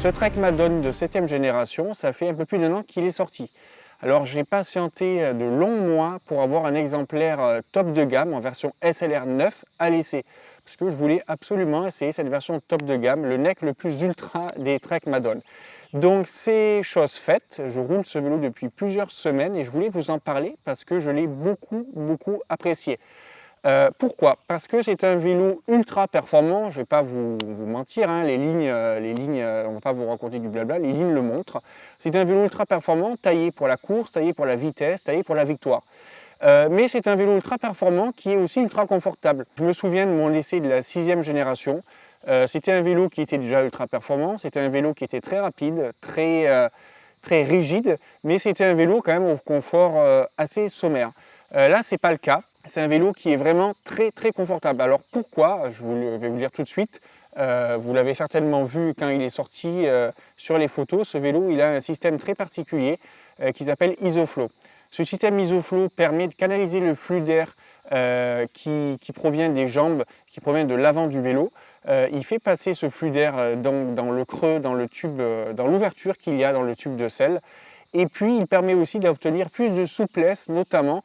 Ce Trek Madone de 7e génération, ça fait un peu plus d'1 an qu'il est sorti. Alors j'ai patienté de longs mois pour avoir un exemplaire top de gamme en version SLR 9 à l'essai. Parce que je voulais absolument essayer cette version top de gamme, le neck le plus ultra des Trek Madone. Donc c'est chose faite, je roule ce vélo depuis plusieurs semaines et je voulais vous en parler parce que je l'ai beaucoup apprécié. Pourquoi? Parce que c'est un vélo ultra performant, je ne vais pas vous mentir, hein, les lignes, on ne va pas vous raconter du blabla, les lignes le montrent. C'est un vélo ultra performant, taillé pour la course, taillé pour la vitesse, taillé pour la victoire. Mais c'est un vélo ultra performant qui est aussi ultra confortable. Je me souviens de mon essai de la 6e génération. C'était un vélo qui était déjà ultra performant, c'était un vélo qui était très rapide, très rigide, mais c'était un vélo quand même au confort assez sommaire. Là, ce n'est pas le cas. C'est un vélo qui est vraiment très confortable. Alors pourquoi? Vais vous le dire tout de suite. Vous l'avez certainement vu quand il est sorti sur les photos. Ce vélo, il a un système très particulier qui s'appelle ISOFLOW. Ce système ISOFLOW permet de canaliser le flux d'air qui provient des jambes, qui provient de l'avant du vélo. Il fait passer ce flux d'air dans le creux, dans le tube, dans l'ouverture qu'il y a dans le tube de selle. Et puis, il permet aussi d'obtenir plus de souplesse, notamment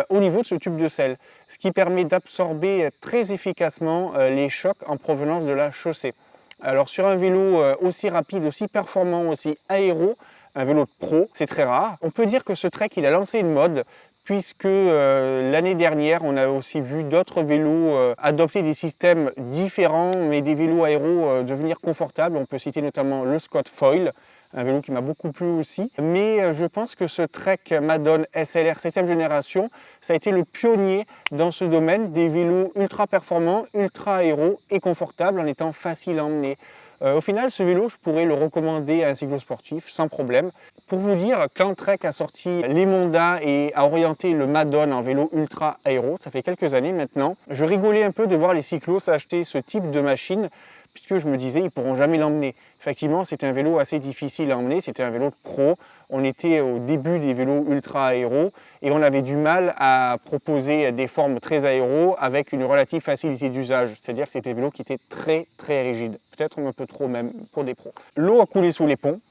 au niveau de ce tube de selle, ce qui permet d'absorber très efficacement les chocs en provenance de la chaussée. Alors sur un vélo aussi rapide, aussi performant, aussi aéro, un vélo de pro, c'est très rare. On peut dire que ce Trek, il a lancé une mode, puisque l'année dernière, on a aussi vu d'autres vélos adopter des systèmes différents, mais des vélos aéros devenir confortables. On peut citer notamment le Scott Foil, un vélo qui m'a beaucoup plu aussi. Mais je pense que ce Trek Madone SLR 7e génération, ça a été le pionnier dans ce domaine des vélos ultra performants, ultra aéros et confortables en étant facile à emmener. Au final, ce vélo, je pourrais le recommander à un cyclosportif sans problème. Pour vous dire, quand Trek a sorti les Monda et a orienté le Madone en vélo ultra aéro, ça fait quelques années maintenant, je rigolais un peu de voir les cyclos acheter ce type de machine, puisque je me disais, ils ne pourront jamais l'emmener. Effectivement, c'était un vélo assez difficile à emmener, c'était un vélo de pro. On était au début des vélos ultra aéros et on avait du mal à proposer des formes très aéros avec une relative facilité d'usage. C'est-à-dire que c'était des vélos qui étaient très rigides, peut-être un peu trop même pour des pros. L'eau a coulé sous les ponts.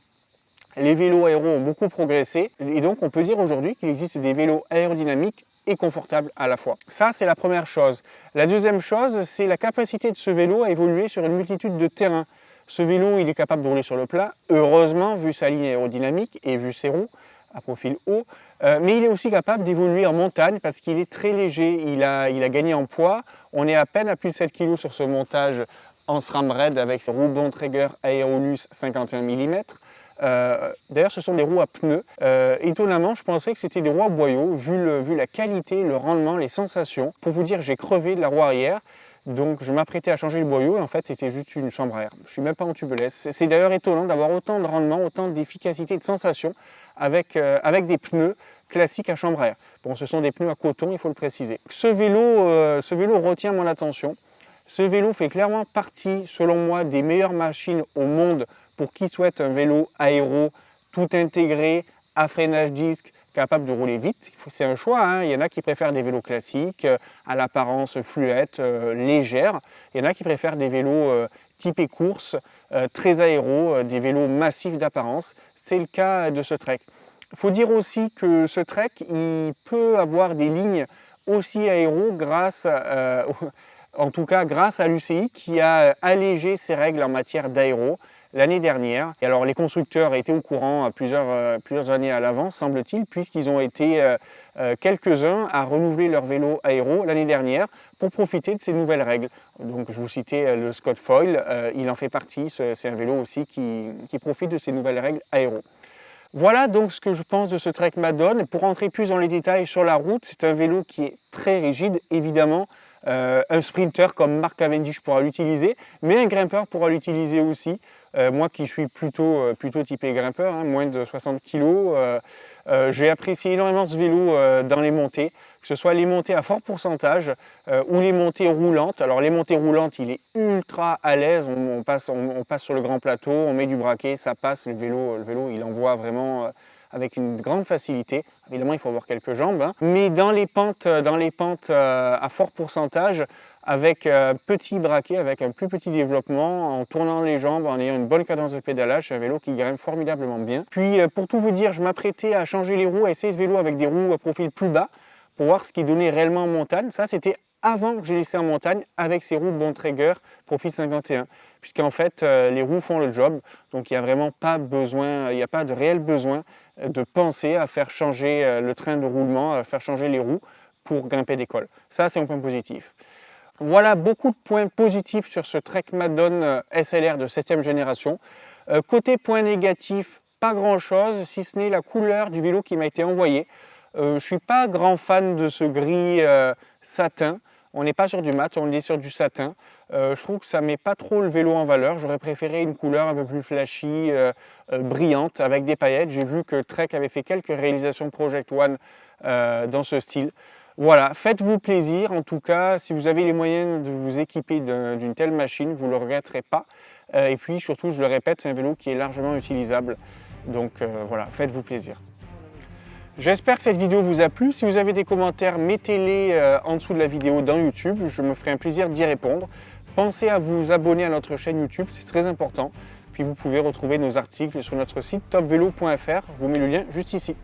Les vélos aéros ont beaucoup progressé et donc on peut dire aujourd'hui qu'il existe des vélos aérodynamiques et confortables à la fois. Ça, c'est la première chose. La deuxième chose, c'est la capacité de ce vélo à évoluer sur une multitude de terrains. Ce vélo, il est capable de rouler sur le plat, heureusement, vu sa ligne aérodynamique et vu ses roues à profil haut, mais il est aussi capable d'évoluer en montagne parce qu'il est très léger, il a gagné en poids. On est à peine à plus de 7 kg sur ce montage en SRAM Red avec ses roues Bontrager Aerolus 51 mm. D'ailleurs, ce sont des roues à pneus. Étonnamment, je pensais que c'était des roues à boyaux, vu la qualité, le rendement, les sensations. Pour vous dire, j'ai crevé de la roue arrière, donc je m'apprêtais à changer le boyau et en fait, c'était juste une chambre à air. Je ne suis même pas en tubeless. C'est d'ailleurs étonnant d'avoir autant de rendement, autant d'efficacité et de sensations avec des pneus classiques à chambre à air. Bon, ce sont des pneus à coton, il faut le préciser. Ce vélo retient mon attention. Ce vélo fait clairement partie, selon moi, des meilleures machines au monde pour qui souhaite un vélo aéro, tout intégré, à freinage disque, capable de rouler vite. C'est un choix, hein. Il y en a qui préfèrent des vélos classiques, à l'apparence fluette, légère. Il y en a qui préfèrent des vélos typés course, très aéro, des vélos massifs d'apparence. C'est le cas de ce Trek. Il faut dire aussi que ce Trek, il peut avoir des lignes aussi aéro grâce en tout cas grâce à l'UCI qui a allégé ses règles en matière d'aéro l'année dernière. Et alors les constructeurs étaient au courant à plusieurs années à l'avance, semble-t-il, puisqu'ils ont été quelques-uns à renouveler leur vélo aéro l'année dernière pour profiter de ces nouvelles règles. Donc je vous citais le Scott Foil, il en fait partie, c'est un vélo aussi qui profite de ces nouvelles règles aéro. Voilà donc ce que je pense de ce Trek Madone. Pour rentrer plus dans les détails sur la route, c'est un vélo qui est très rigide, évidemment. Un sprinter comme Mark Cavendish pourra l'utiliser, mais un grimpeur pourra l'utiliser aussi. Moi qui suis plutôt typé grimpeur, hein, moins de 60 kg, j'ai apprécié énormément ce vélo dans les montées, que ce soit les montées à fort pourcentage ou les montées roulantes. Alors les montées roulantes, il est ultra à l'aise, on passe sur le grand plateau, on met du braquet, ça passe, le vélo il envoie vraiment avec une grande facilité. Évidemment, il faut avoir quelques jambes, hein. Mais dans les pentes à fort pourcentage, avec un petit braquet, avec un plus petit développement, en tournant les jambes, en ayant une bonne cadence de pédalage. C'est un vélo qui grimpe formidablement bien. Puis pour tout vous dire, je m'apprêtais à changer les roues, à essayer ce vélo avec des roues à profil plus bas pour voir ce qu'il donnait réellement en montagne. Ça, c'était avant que j'ai laissé en montagne avec ces roues Bontrager profil 51. Puisqu'en fait, les roues font le job. Donc il n'y a vraiment pas besoin, il n'y a pas de réel besoin de penser à faire changer le train de roulement, à faire changer les roues pour grimper des cols. Ça, c'est un point positif. Voilà beaucoup de points positifs sur ce Trek Madone SLR de 7e génération. Côté point négatif, pas grand chose, si ce n'est la couleur du vélo qui m'a été envoyé. Je ne suis pas grand fan de ce gris satin. On n'est pas sur du mat, on est sur du satin. Je trouve que ça ne met pas trop le vélo en valeur. J'aurais préféré une couleur un peu plus flashy, brillante, avec des paillettes. J'ai vu que Trek avait fait quelques réalisations Project One dans ce style. Voilà, faites-vous plaisir. En tout cas, si vous avez les moyens de vous équiper d'une telle machine, vous ne le regretterez pas. Et puis surtout, je le répète, c'est un vélo qui est largement utilisable. Donc voilà, faites-vous plaisir. J'espère que cette vidéo vous a plu. Si vous avez des commentaires, mettez-les en dessous de la vidéo dans YouTube. Je me ferai un plaisir d'y répondre. Pensez à vous abonner à notre chaîne YouTube, c'est très important. Puis vous pouvez retrouver nos articles sur notre site topvelo.fr. Je vous mets le lien juste ici.